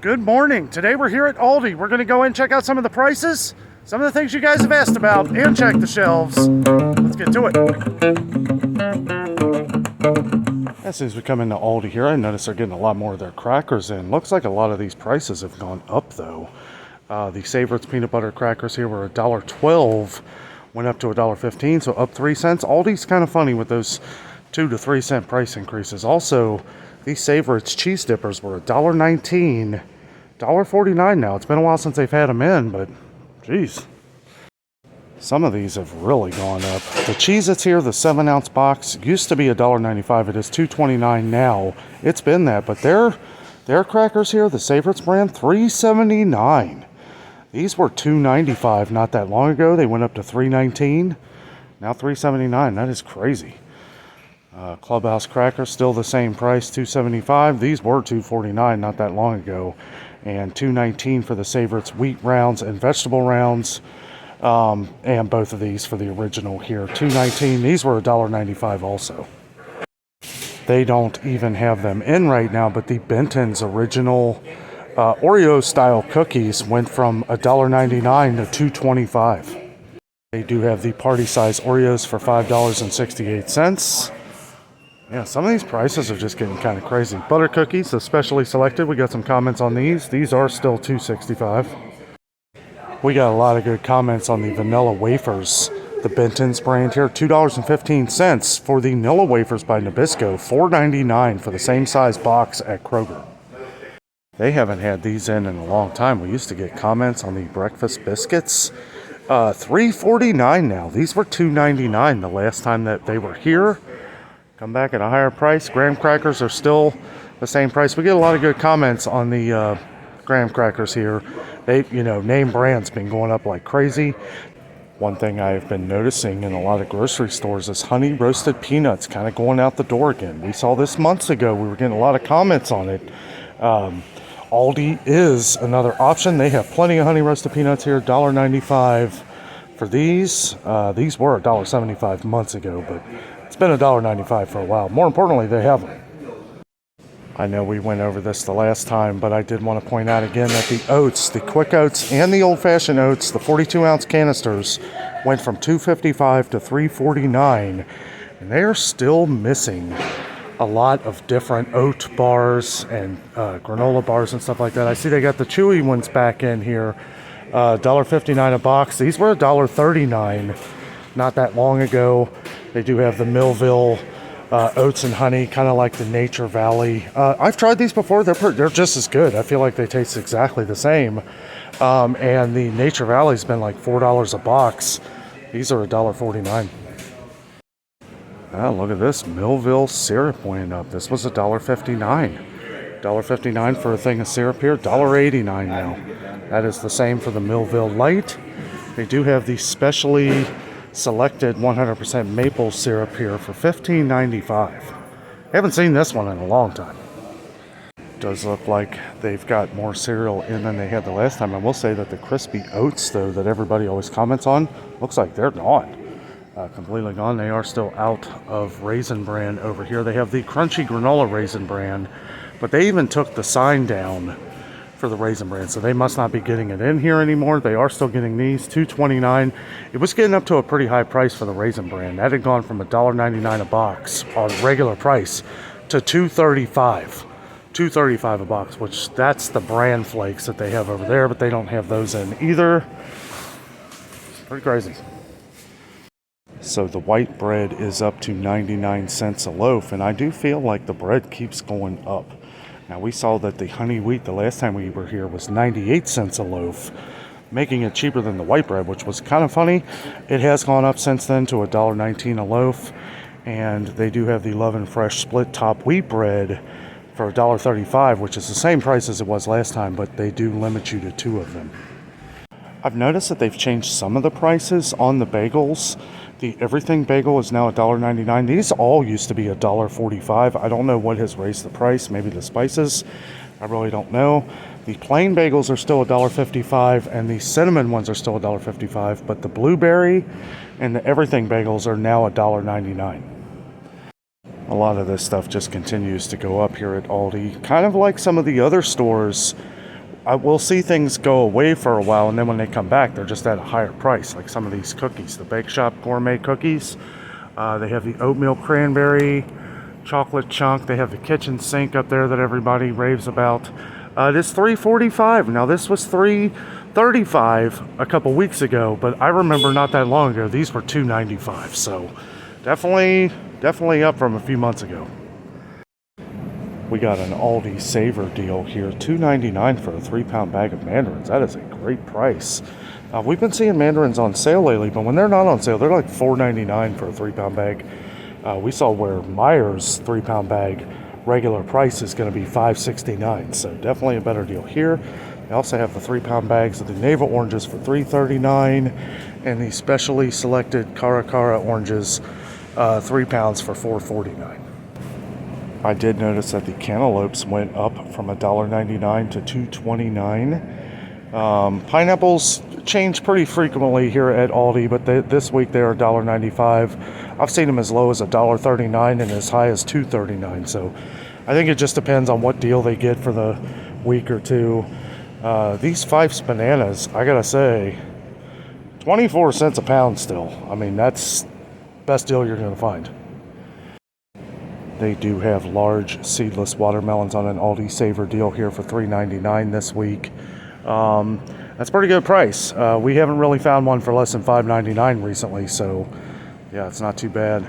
Good morning. Today we're here at Aldi. We're going to go in and check out some of the prices, some of the things you guys have asked about, and check the shelves. Let's get to it. As soon as we come into Aldi here, I notice they're getting a lot more of their crackers in. Looks like a lot of these prices have gone up though. The Savorites peanut butter crackers here were $1.12, went up to $1.15, so up 3 cents. Aldi's kind of funny with those 2 to 3 cent price increases. Also, these Savorites cheese dippers were $1.19, $1.49 now. It's been a while since they've had them in, but geez. Some of these have really gone up. The Cheez-Its here, the 7-ounce box, used to be $1.95. It is $2.29 now. It's been that, but their crackers here, the Savorites brand, $3.79. These were $2.95 not that long ago. They went up to $3.19. Now $3.79. That is crazy. Clubhouse crackers, still the same price, $2.75. These were $2.49 not that long ago. And $2.19 for the Savorites wheat rounds and vegetable rounds. And both of these for the original here, $2.19. These were $1.95 also. They don't even have them in right now, but the Benton's original Oreo style cookies went from $1.99 to $2.25. They do have the party size Oreos for $5.68. Yeah, some of these prices are just getting kind of crazy. Butter cookies, especially selected. We got some comments on these. These are still $2.65. We got a lot of good comments on the vanilla wafers. The Benton's brand here, $2.15 for the Nilla wafers by Nabisco, $4.99 for the same size box at Kroger. They haven't had these in a long time. We used to get comments on the breakfast biscuits. $3.49 now. These were $2.99 the last time that they were here. Come back at a higher price. Graham crackers are still the same price. We get a lot of good comments on the graham crackers here. They, name brand's been going up like crazy. One thing I've been noticing in a lot of grocery stores is honey roasted peanuts kind of going out the door again. We saw this months ago. We were getting a lot of comments on it. Aldi is another option. They have plenty of honey roasted peanuts here, $1.95 for these. These were $1.75 months ago, but it's been $1.95 for a while. More importantly, they have them. I know we went over this the last time, but I did want to point out again that the oats, the quick oats and the old-fashioned oats, the 42-ounce canisters, went from $2.55 to $3.49, and they are still missing a lot of different oat bars and granola bars and stuff like that. I see they got the chewy ones back in here, $1.59 a box. These were $1.39 not that long ago. They do have the Millville oats and honey, kind of like the Nature Valley. I've tried these before. They're just as good. I feel like they taste exactly the same. And the Nature Valley's been like $4 a box. These are $1.49. Look at this. Millville syrup went up. This was $1.59. $1.59 for a thing of syrup here. $1.89 now. That is the same for the Millville Light. They do have the specially selected 100% maple syrup here for $15.95. Haven't seen this one in a long time. Does look like they've got more cereal in than they had the last time. I will say that the crispy oats, though, that everybody always comments on, looks like they're gone. Completely gone. They are still out of Raisin Bran over here. They have the crunchy granola Raisin Bran, but they even took the sign down for the Raisin Bran, so they must not be getting it in here anymore. They are still getting these, $2.29. It was getting up to a pretty high price for the Raisin Bran. That had gone from $1.99 a box on regular price to $2.35. $2.35 a box, which that's the bran flakes that they have over there, but they don't have those in either. It's pretty crazy. So the white bread is up to 99 cents a loaf, and I do feel like the bread keeps going up. Now, we saw that the honey wheat the last time we were here was 98 cents a loaf, making it cheaper than the white bread, which was kind of funny. It has gone up since then to $1.19 a loaf, and they do have the Love and Fresh split top wheat bread for $1.35, which is the same price as it was last time, but they do limit you to 2 of them. I've noticed that they've changed some of the prices on the bagels. The everything bagel is now $1.99. These all used to be $1.45. I don't know what has raised the price. Maybe the spices. I really don't know. The plain bagels are still $1.55, and the cinnamon ones are still $1.55. But the blueberry and the everything bagels are now $1.99. A lot of this stuff just continues to go up here at Aldi. Kind of like some of the other stores I will see things go away for a while, and then when they come back, they're just at a higher price. Like some of these cookies, the Bake Shop gourmet cookies. They have the oatmeal cranberry, chocolate chunk. They have the kitchen sink up there that everybody raves about. It is $3.45. Now this was $3.35 a couple weeks ago, but I remember not that long ago these were $2.95. So definitely up from a few months ago. We got an ALDI Savor deal here, $2.99 for a 3-pound bag of mandarins. That is a great price. We've been seeing mandarins on sale lately, but when they're not on sale, they're like $4.99 for a 3-pound bag. We saw where Meijer's 3-pound bag regular price is going to be $5.69, so definitely a better deal here. They also have the 3-pound bags of the navel oranges for $3.39, and the specially selected Cara oranges, 3 pounds for $4.49. I did notice that the cantaloupes went up from $1.99 to $2.29. Pineapples change pretty frequently here at ALDI, but this week they are $1.95. I've seen them as low as $1.39 and as high as $2.39. So I think it just depends on what deal they get for the week or two. These Fife's bananas, I gotta say, 24 cents a pound still. I mean, that's the best deal you're gonna find. They do have large seedless watermelons on an ALDI Savor deal here for $3.99 this week. That's a pretty good price. We haven't really found one for less than $5.99 recently, so yeah, it's not too bad.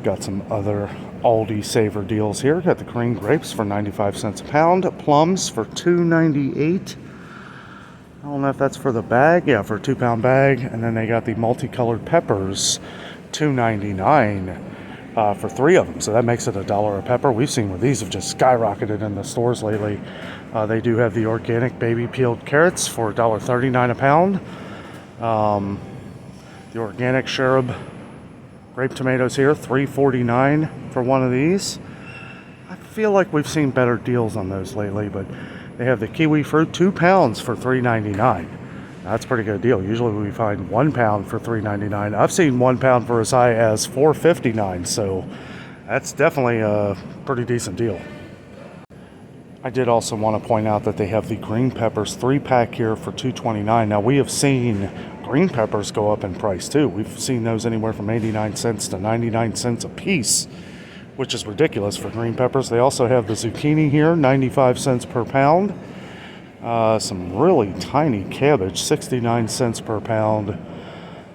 Got some other ALDI Savor deals here. Got the green grapes for 95 cents a pound, plums for $2.98. I don't know if that's for the bag. Yeah, for a 2-pound bag. And then they got the multicolored peppers, $2.99. For 3 of them, so that makes it $1 a pepper. We've seen where these have just skyrocketed in the stores lately. They do have the organic baby peeled carrots for $1.39 a pound. The organic cherub grape tomatoes here, $3.49 for one of these. I feel like we've seen better deals on those lately, but they have the kiwi fruit, 2 pounds for $3.99. That's a pretty good deal. Usually we find 1 pound for $3.99. I've seen 1 pound for as high as $4.59, so that's definitely a pretty decent deal. I did also want to point out that they have the green peppers 3-pack here for $2.29. Now we have seen green peppers go up in price too. We've seen those anywhere from 89 cents to 99 cents a piece, which is ridiculous for green peppers. They also have the zucchini here, 95 cents per pound. Some really tiny cabbage, 69 cents per pound.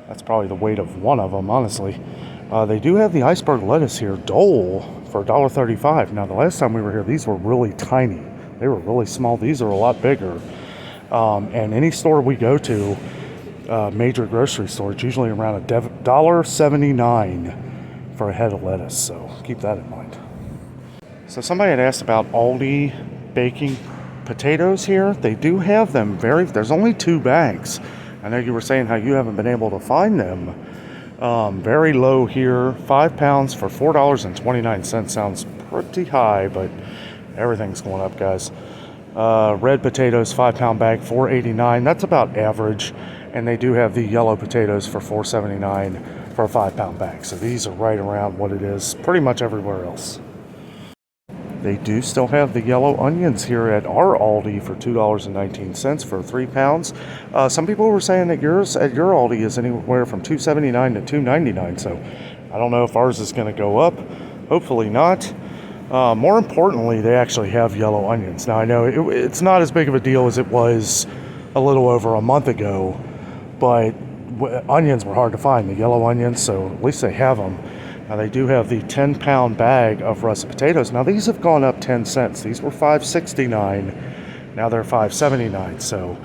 That's probably the weight of one of them, honestly. They do have the iceberg lettuce here, Dole, for $1.35. Now, the last time we were here, these were really tiny. They were really small. These are a lot bigger. And any store we go to, major grocery store, it's usually around $1.79 for a head of lettuce. So keep that in mind. So somebody had asked about ALDI baking potatoes here. They do have them there's only 2 bags. I know you were saying how you haven't been able to find them. Very low here, 5 pounds for $4.29. Sounds pretty high, but everything's going up, guys. Red potatoes, 5-pound bag, $4.89. That's about average. And they do have the yellow potatoes for $4.79 for a 5-pound bag. So these are right around what it is pretty much everywhere else. They do still have the yellow onions here at our ALDI for $2.19 for 3 pounds. Some people were saying that yours at your ALDI is anywhere from $2.79 to $2.99. So I don't know if ours is going to go up. Hopefully not. More importantly, they actually have yellow onions. Now I know it's not as big of a deal as it was a little over a month ago, but onions were hard to find, the yellow onions, so at least they have them. Now they do have the 10-pound bag of russet potatoes. Now these have gone up 10 cents. These were $5.69. Now they're $5.79. So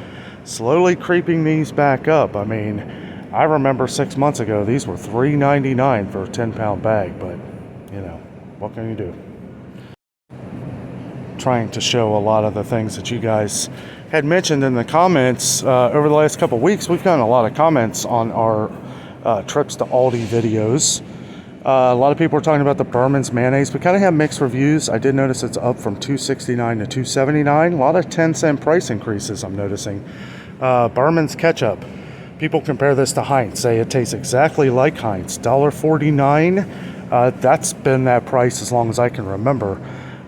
slowly creeping these back up. I mean, I remember 6 months ago these were $3.99 for a 10-pound bag, but you know, what can you do? Trying to show a lot of the things that you guys had mentioned in the comments over the last couple of weeks. We've gotten a lot of comments on our trips to ALDI videos. A lot of people are talking about the Berman's mayonnaise. We kind of have mixed reviews. I did notice it's up from $2.69 to $2.79. A lot of 10-cent price increases I'm noticing. Berman's ketchup. People compare this to Heinz, say it tastes exactly like Heinz. $1.49. That's been that price as long as I can remember.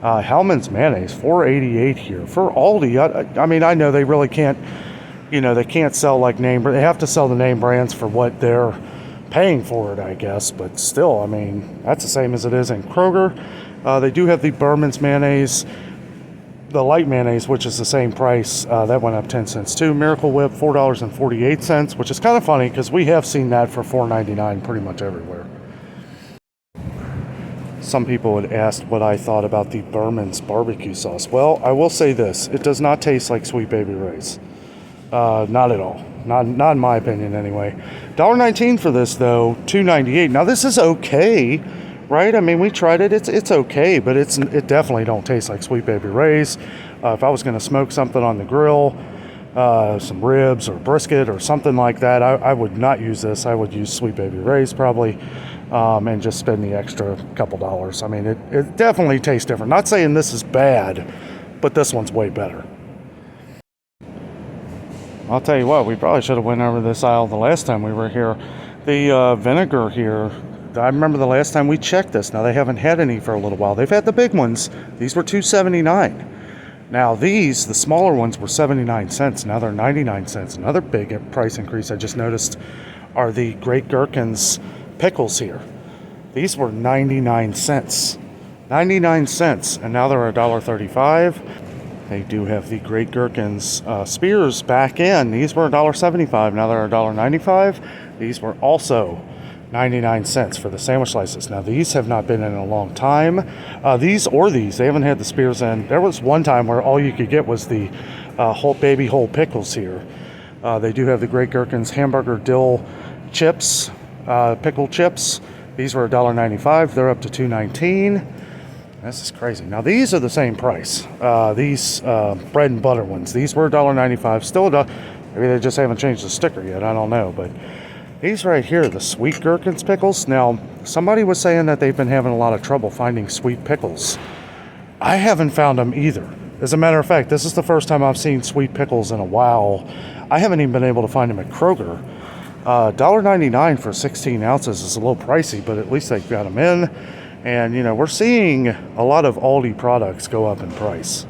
Hellmann's mayonnaise, $4.88 here for Aldi. I mean, I know they really can't, they can't sell like they have to sell the name brands for what they're paying for it, I guess. But still, I mean, that's the same as it is in Kroger. They do have the Berman's mayonnaise, the light mayonnaise, which is the same price. That went up 10 cents too. Miracle Whip, $4.48, which is kind of funny because we have seen that for $4.99 pretty much everywhere. Some people had asked what I thought about the Berman's barbecue sauce. Well, I will say this. It does not taste like Sweet Baby Ray's. Not at all. Not in my opinion anyway. $1.19 for this though, $2.98. Now this is okay, right? I mean, we tried it. It's okay, but it definitely don't taste like Sweet Baby Ray's. If I was going to smoke something on the grill, some ribs or brisket or something like that, I would not use this. I would use Sweet Baby Ray's probably. And just spend the extra couple dollars. I mean, it definitely tastes different. Not saying this is bad, but this one's way better. I'll tell you what, we probably should have went over this aisle the last time we were here. The vinegar here, I remember the last time we checked this. Now, they haven't had any for a little while. They've had the big ones. These were $2.79. Now, the smaller ones were 79 cents. Now they're 99 cents. Another big price increase I just noticed are the Great Gherkins pickles here. These were 99 cents. 99 cents, and now they're $1.35. They do have the Great Gherkins spears back in. These were $1.75. Now they're $1.95. These were also 99 cents for the sandwich slices. Now these have not been in a long time. These, they haven't had the spears in. There was one time where all you could get was the whole pickles here. They do have the Great Gherkins hamburger dill chips. Pickle chips. These were $1.95. They're up to $2.19. This is crazy. Now these are the same price. These bread and butter ones. These were $1.95. Still maybe they just haven't changed the sticker yet. I don't know. But these right here, the sweet gherkins pickles. Now somebody was saying that they've been having a lot of trouble finding sweet pickles. I haven't found them either. As a matter of fact, this is the first time I've seen sweet pickles in a while. I haven't even been able to find them at Kroger. $1.99 for 16 ounces is a little pricey, but at least they've got them in. And, we're seeing a lot of Aldi products go up in price.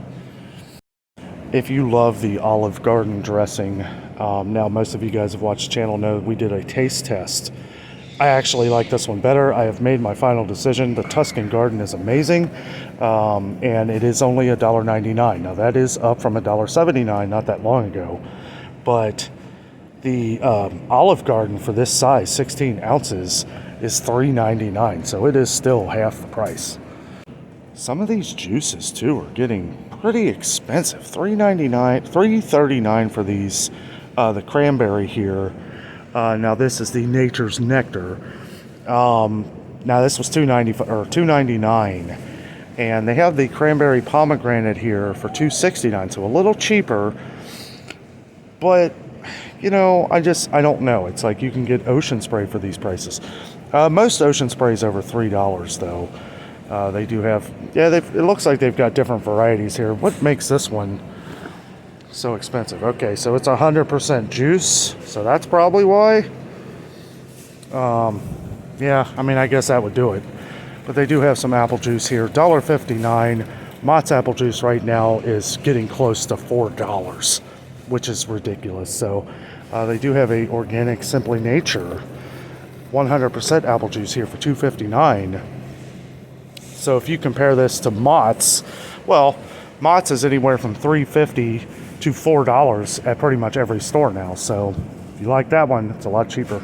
If you love the Olive Garden dressing, now most of you guys have watched the channel know we did a taste test. I actually like this one better. I have made my final decision. The Tuscan Garden is amazing, and it is only $1.99. Now, that is up from $1.79 not that long ago, but the Olive Garden for this size, 16 ounces, is $3.99, so it is still half the price. Some of these juices, too, are getting pretty expensive. $3.39 for these, the cranberry here. Now, this is the Nature's Nectar. Now, this was $2.99, and they have the cranberry pomegranate here for $2.69, so a little cheaper, but I don't know. It's like you can get Ocean Spray for these prices. Most Ocean Spray's over $3 though. They do have, it looks like they've got different varieties here. What makes this one so expensive? Okay, so it's 100% juice, so that's probably why. Yeah, I mean, I guess that would do it. But they do have some apple juice here, $1.59. Mott's apple juice right now is getting close to $4, which is ridiculous. So they do have a organic Simply Nature 100% apple juice here for $2.59. So if you compare this to Mott's, well, Mott's is anywhere from $3.50 to $4 at pretty much every store now. So if you like that one, it's a lot cheaper.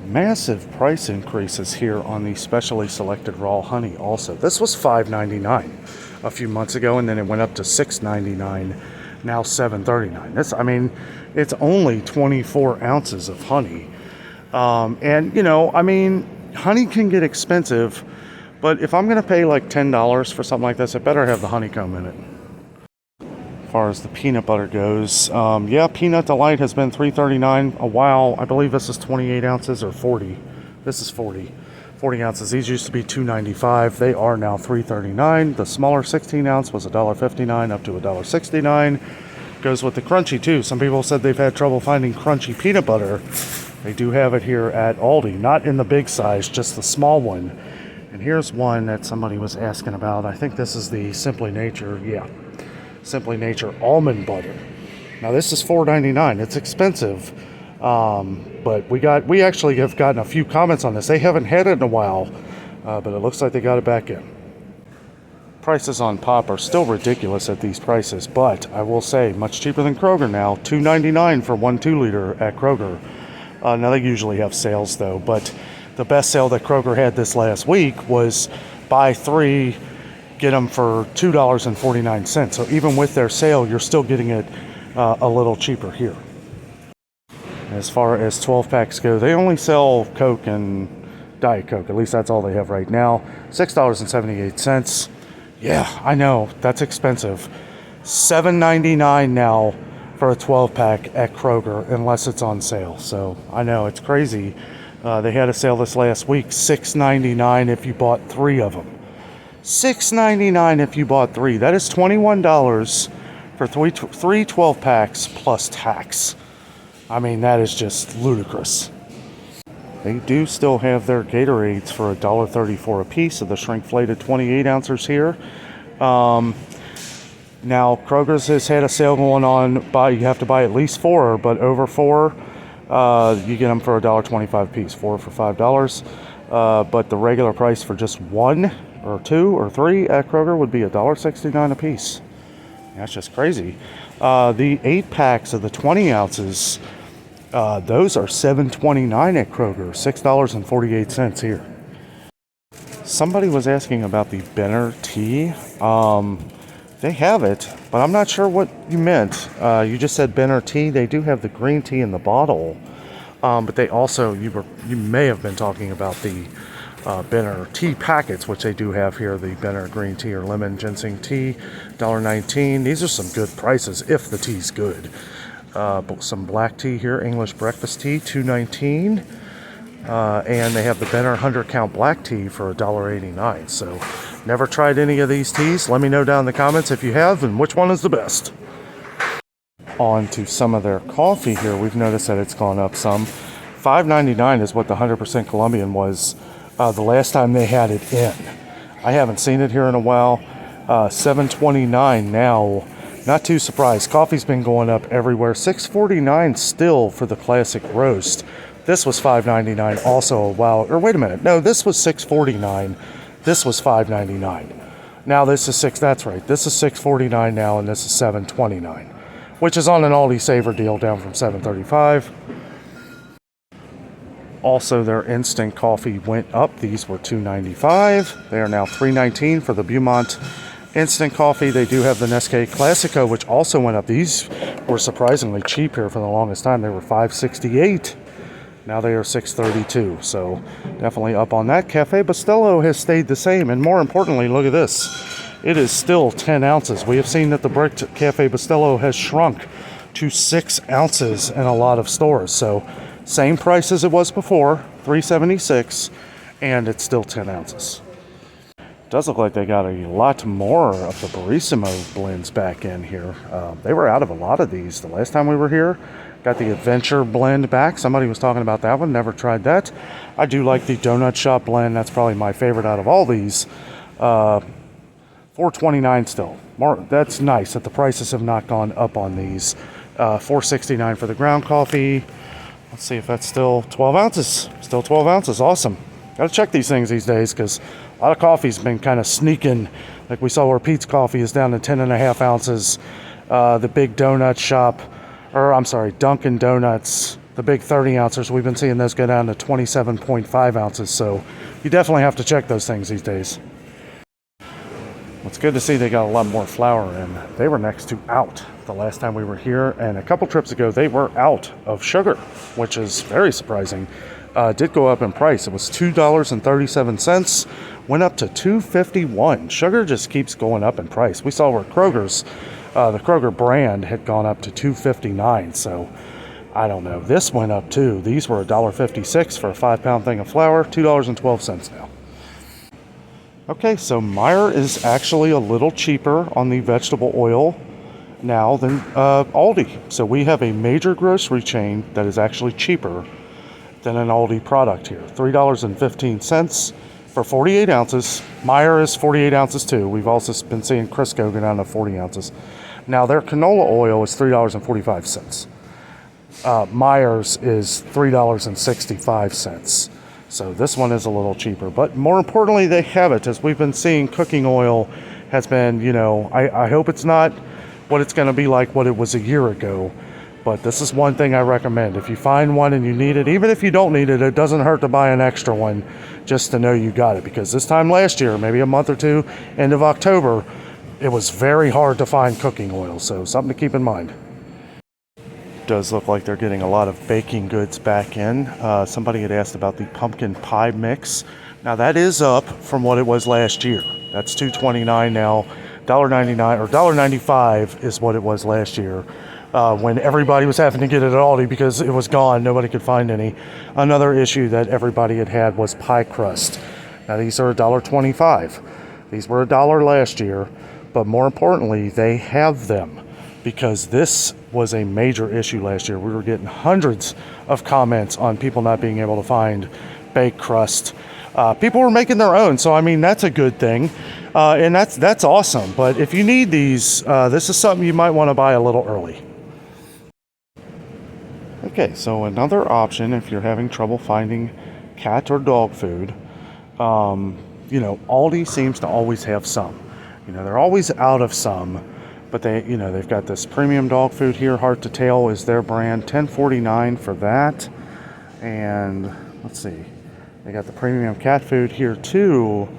Massive price increases here on the specially selected raw honey also. This was $5.99 a few months ago, and then it went up to $6.99. Now $7.39. It's only 24 ounces of honey. Honey can get expensive, but if I'm going to pay like $10 for something like this, it better have the honeycomb in it. As far as the peanut butter goes, Peanut Delight has been $3.39 a while. I believe this is 28 ounces or 40. This is 40 ounces. These used to be $2.95. They are now $3.39. The smaller 16 ounce was $1.59 up to $1.69. Goes with the crunchy too. Some people said they've had trouble finding crunchy peanut butter. They do have it here at Aldi, not in the big size, just the small one. And here's one that somebody was asking about. I think this is the Simply Nature, yeah, Simply Nature almond butter. Now this is $4.99. It's expensive, but we actually have gotten a few comments on this. They haven't had it in a while, but it looks like they got it back in. Prices on pop are still ridiculous at these prices, but I will say much cheaper than Kroger now. $2.99 for 1 2-liter at Kroger. Now they usually have sales though, but the best sale that Kroger had this last week was buy 3, get them for $2.49. So even with their sale, you're still getting it a little cheaper here. As far as 12 packs go, they only sell Coke and Diet Coke. At least that's all they have right now. $6.78. Yeah, I know, that's expensive. $7.99 now for a 12 pack at Kroger, unless it's on sale. So I know, it's crazy. They had a sale this last week, $6.99 if you bought 3 of them. $6.99 if you bought 3. That is $21 for three 12 packs plus tax. I mean, that is just ludicrous. They do still have their Gatorades for $1.34 a piece of the shrinkflated 28 ounces here. Now, Kroger's has had a sale going on. You have to buy at least 4, but over 4, you get them for $1.25 a piece. 4 for $5. But the regular price for just 1 or 2 or 3 at Kroger would be $1.69 a piece. That's just crazy. The 8 packs of the 20 ounces, those are $7.29 at Kroger, $6.48 here. Somebody was asking about the Benner tea. They have it, but I'm not sure what you meant. You just said Benner tea. They do have the green tea in the bottle, but they also, you may have been talking about the Benner tea packets, which they do have here. The Benner green tea or lemon ginseng tea, $1.19. These are some good prices if the tea's good. Some black tea here, English breakfast tea, $2.19. And they have the Benner 100 count black tea for $1.89. So never tried any of these teas. Let me know down in the comments if you have and which one is the best. On to some of their coffee here. We've noticed that it's gone up some. $5.99 is what the 100% Colombian was the last time they had it in. I haven't seen it here in a while. $7.29 now. Not too surprised. Coffee's been going up everywhere. $6.49 still for the classic roast. This was $5.99 also a while. Or wait a minute. No, this was $6.49. This was $5.99. Now this is that's right. This is $6.49 now, and this is $7.29, which is on an Aldi Savor deal down from $7.35. Also, their instant coffee went up. These were $2.95. They are now $3.19 for the Beaumont instant coffee. They do have the Nescafe Classico, which also went up. These were surprisingly cheap here for the longest time. They were $5.68. Now they are $6.32. So definitely up on that. Cafe Bustelo has stayed the same. And more importantly, look at this. It is still 10 ounces. We have seen that the bricked Cafe Bustelo has shrunk to 6 ounces in a lot of stores. So same price as it was before, $3.76, and it's still 10 ounces. Does look like they got a lot more of the Barissimo blends back in here. They were out of a lot of these the last time we were here. Got the Adventure blend back. Somebody was talking about that one. Never tried that. I do like the Donut Shop blend. That's probably my favorite out of all these. $4.29 still. That's nice that the prices have not gone up on these. $4.69 for the ground coffee. Let's see if that's still 12 ounces. Still 12 ounces. Awesome. Got to check these things these days because a lot of coffee's been kind of sneaking. Like we saw where Pete's Coffee is down to 10.5 ounces. The big Donut Shop, Dunkin' Donuts, the big 30 ounces, we've been seeing those go down to 27.5 ounces. So you definitely have to check those things these days. It's good to see they got a lot more flour in. They were next to out the last time we were here, and a couple trips ago they were out of sugar, which is very surprising. Did go up in price. It was $2.37, went up to $2.51. Sugar just keeps going up in price. We saw where Kroger's, the Kroger brand had gone up to $2.59, so I don't know. This went up too. These were $1.56 for a 5-pound thing of flour, $2.12 now. Okay, so Meijer is actually a little cheaper on the vegetable oil now than Aldi. So we have a major grocery chain that is actually cheaper than an Aldi product here. $3.15 for 48 ounces. Meyer is 48 ounces too. We've also been seeing Crisco go down to 40 ounces. Now their canola oil is $3.45. Meyer's is $3.65. So this one is a little cheaper, but more importantly, they have it. As we've been seeing, cooking oil has been, you know, I hope it's not what it's going to be like what it was a year ago, but this is one thing I recommend. If you find one and you need it, even if you don't need it, it doesn't hurt to buy an extra one just to know you got it, because this time last year, maybe a month or two, end of October, it was very hard to find cooking oil, so something to keep in mind. Does look like they're getting a lot of baking goods back in. Somebody had asked about the pumpkin pie mix. Now that is up from what it was last year. That's $2.29 now. $1.99 or $1.95 is what it was last year, when everybody was having to get it at Aldi because it was gone. Nobody could find any. Another issue that everybody had was pie crust. Now these are $1.25. These were $1 last year, but more importantly, they have them, because this was a major issue last year. We were getting hundreds of comments on people not being able to find baked crust. People were making their own, so I mean, that's a good thing, and that's awesome. But if you need these, this is something you might want to buy a little early. Okay, so another option if you're having trouble finding cat or dog food, you know, Aldi seems to always have some. You know, they're always out of some. But they, you know, they've got this premium dog food here. Heart to Tail is their brand, $10.49 for that. And let's see, they got the premium cat food here too.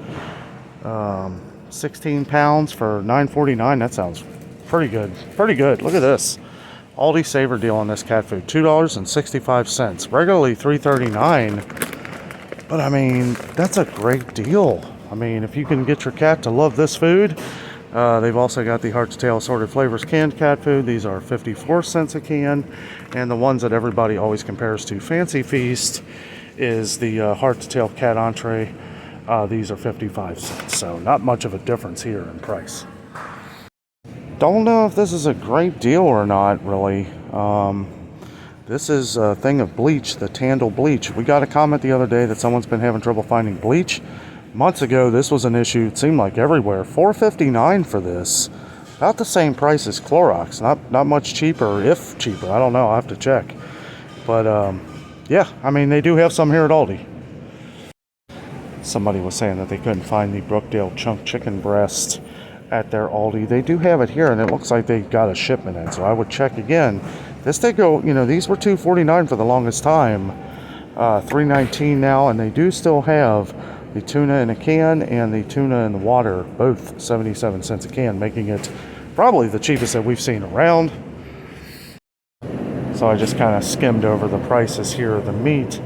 16 pounds for $9.49. That sounds pretty good. Pretty good. Look at this. Aldi Saver deal on this cat food, $2.65. Regularly $3.39. But I mean, that's a great deal. I mean, if you can get your cat to love this food. They've also got the Heart to Tail assorted flavors canned cat food. These are 54 cents a can. And the ones that everybody always compares to Fancy Feast is the Heart to Tail cat entree. These are 55 cents. So not much of a difference here in price. Don't know if this is a great deal or not, really. This is a thing of bleach, the Tandle bleach. We got a comment the other day that someone's been having trouble finding bleach. Months ago, this was an issue, it seemed like everywhere. $4.59 for this. About the same price as Clorox. Not much cheaper, if cheaper. I don't know, I'll have to check. But, yeah, I mean, they do have some here at Aldi. Somebody was saying that they couldn't find the Brookdale chunk chicken breast at their Aldi. They do have it here, and it looks like they got a shipment in, so I would check again. This did go, you know, these were $2.49 for the longest time. $3.19 now, and they do still have the tuna in a can and the tuna in the water, both 77 cents a can, making it probably the cheapest that we've seen around. So I just kind of skimmed over the prices here of the meat,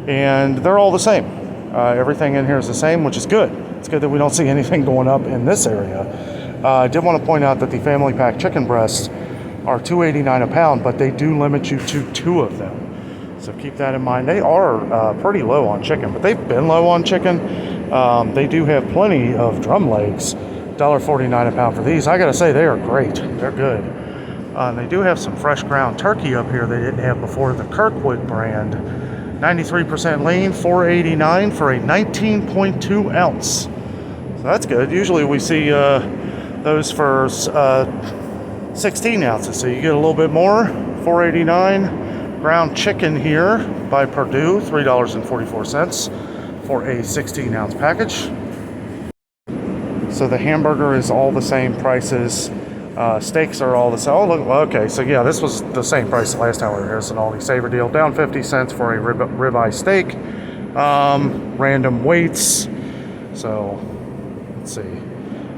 and they're all the same. Everything in here is the same, which is good. It's good that we don't see anything going up in this area. I did want to point out that the family pack chicken breasts are $2.89 a pound, but they do limit you to 2 of them. So keep that in mind. They are pretty low on chicken, but they've been low on chicken. They do have plenty of drum legs. $1.49 a pound for these. I gotta say, they are great. They're good. They do have some fresh ground turkey up here they didn't have before. The Kirkwood brand, 93% lean, $4.89 for a 19.2 ounce. So that's good. Usually we see those for 16 ounces, so you get a little bit more. $4.89. Ground chicken here by Purdue, $3.44 for a 16-ounce package. So the hamburger is all the same prices. Steaks are all the same. Oh, look, okay, so yeah, this was the same price last time we were here. It's an Aldi Saver deal, down 50 cents for a ribeye steak. Random weights. So let's see.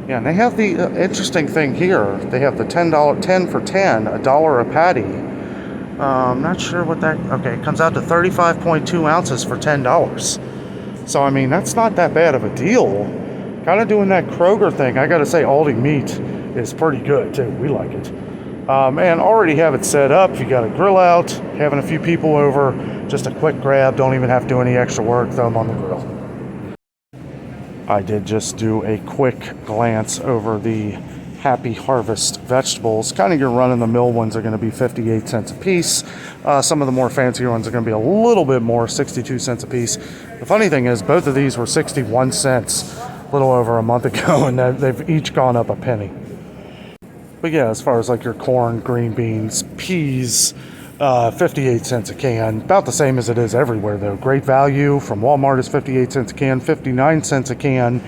Yeah, and they have the interesting thing here. They have the $10 10 for 10, $1 a patty. I'm not sure what that, okay, it comes out to 35.2 ounces for $10. So, I mean, that's not that bad of a deal. Kind of doing that Kroger thing. I got to say, Aldi meat is pretty good, too. We like it. And already have it set up. If you got a grill out, having a few people over, just a quick grab. Don't even have to do any extra work. Throw them on the grill. I did just do a quick glance over the Happy Harvest vegetables. Kind of your run-of-the-mill ones are going to be 58 cents a piece. Some of the more fancier ones are going to be a little bit more, 62 cents a piece. The funny thing is, both of these were 61 cents a little over a month ago, and they've each gone up a penny. But yeah, as far as like your corn, green beans, peas, 58 cents a can. About the same as it is everywhere, though. Great value from Walmart is 58 cents a can, 59 cents a can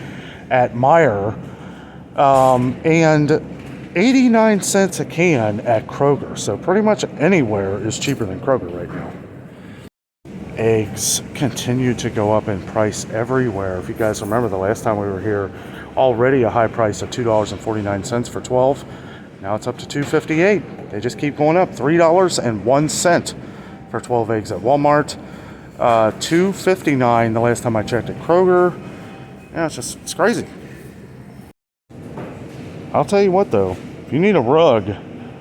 at Meijer, and 89 cents a can at Kroger. So pretty much anywhere is cheaper than Kroger right now. Eggs continue to go up in price everywhere. If you guys remember the last time we were here, already a high price of $2.49 for 12. Now it's up to $2.58. They just keep going up. $3.01 for 12 eggs at Walmart. $2.59 the last time I checked at Kroger. Yeah, it's crazy. I'll tell you what though, if you need a rug,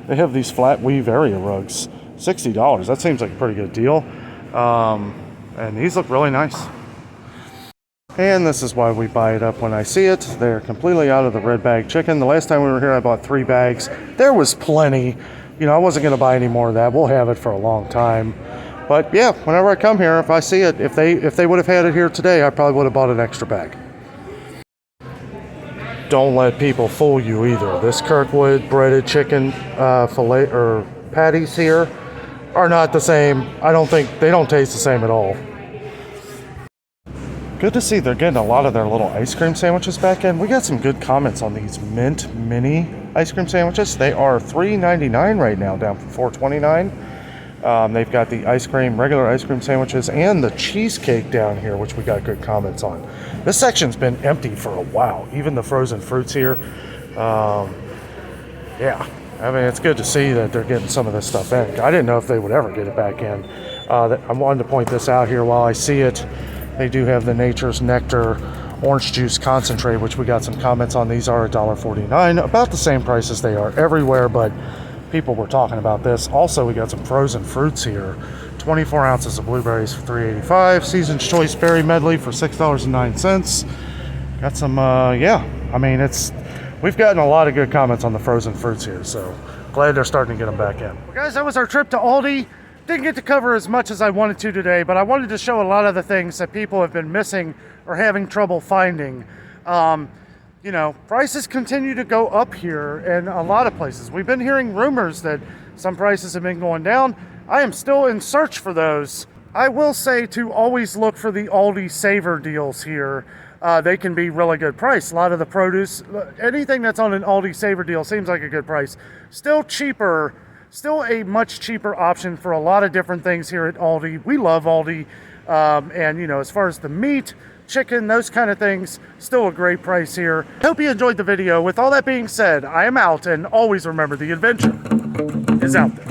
they have these flat weave area rugs. $60. That seems like a pretty good deal. And these look really nice. And this is why we buy it up when I see it. They're completely out of the red bag chicken. The last time we were here, I bought 3 bags. There was plenty. You know, I wasn't going to buy any more of that. We'll have it for a long time. But yeah, whenever I come here, if I see it, if they would have had it here today, I probably would have bought an extra bag. Don't let people fool you either. This Kirkwood breaded chicken fillet or patties here are not the same. They don't taste the same at all. Good to see they're getting a lot of their little ice cream sandwiches back in. We got some good comments on these mint mini ice cream sandwiches. They are $3.99 right now, down from $4.29. They've got the regular ice cream sandwiches, and the cheesecake down here, which we got good comments on. This section's been empty for a while. Even the frozen fruits here. Yeah, I mean, it's good to see that they're getting some of this stuff in. I didn't know if they would ever get it back in. I wanted to point this out here while I see it. They do have the Nature's Nectar orange juice concentrate, which we got some comments on. These are $1.49, about the same price as they are everywhere, but people were talking about this. Also, we got some frozen fruits here. 24 ounces of blueberries for $3.85. Season's Choice Berry Medley for $6.09. Got some, yeah, I mean, we've gotten a lot of good comments on the frozen fruits here, so glad they're starting to get them back in. Well, guys, that was our trip to Aldi. Didn't get to cover as much as I wanted to today, but I wanted to show a lot of the things that people have been missing or having trouble finding. You know, prices continue to go up here in a lot of places. We've been hearing rumors that some prices have been going down. I am still in search for those. I will say to always look for the Aldi Saver deals here. They can be really good price. A lot of the produce, anything that's on an Aldi Saver deal seems like a good price. Still cheaper. Still a much cheaper option for a lot of different things here at Aldi. We love Aldi. And, you know, as far as the meat, chicken, those kind of things, still a great price here. Hope you enjoyed the video. With all that being said, I am out, and always remember the adventure is out there.